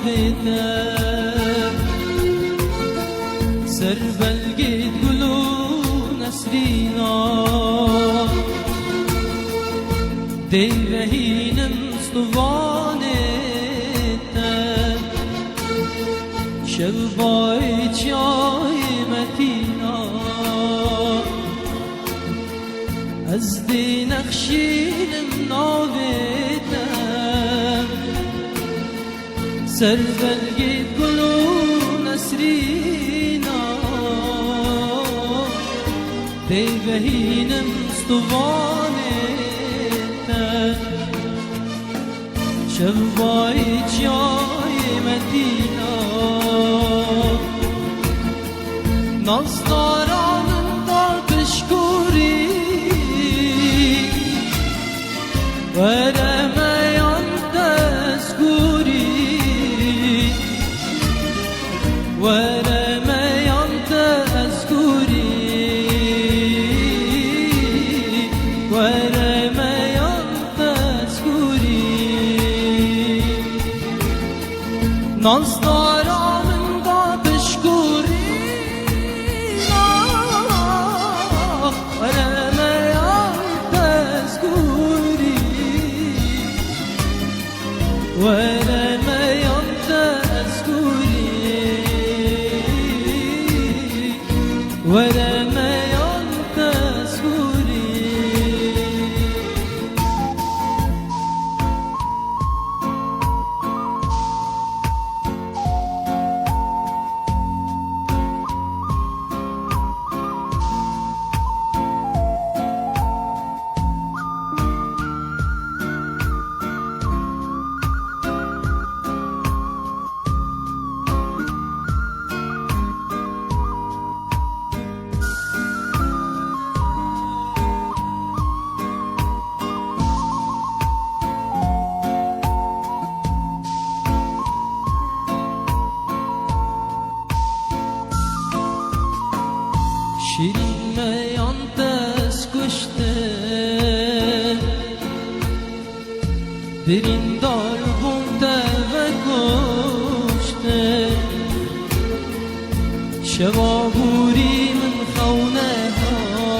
ناویده سر بلگی گلو نسرینا دیوهینم ستوانه شبای چای متینا از دی نخشینم ناویدم سر بلگی گلو نسرینا دی بهینم ستوانه شبای چای مدینا نازدارانم دا بشکوری ورمیان دستگوری ورمیان دستگوری ورمیان دستگوری نازدارانم دا بشکوری ورمیان دستگوری ورمیان دستگوری شیرین میان دست کشته برین دار بونده و کشته شبابوری من خونه ها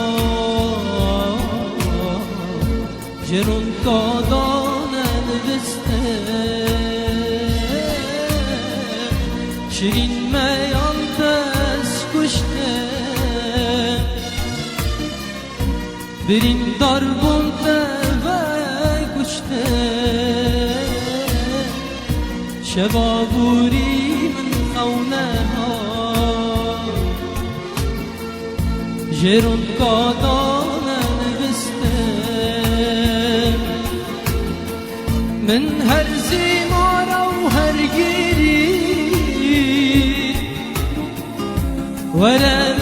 جرون کادانه نوسته شیرین میان دست کشته برین دار بونده و کشته شبابوری من خونه ها جرون کادانه نوسته من هر زیمارا و هر گیری ولا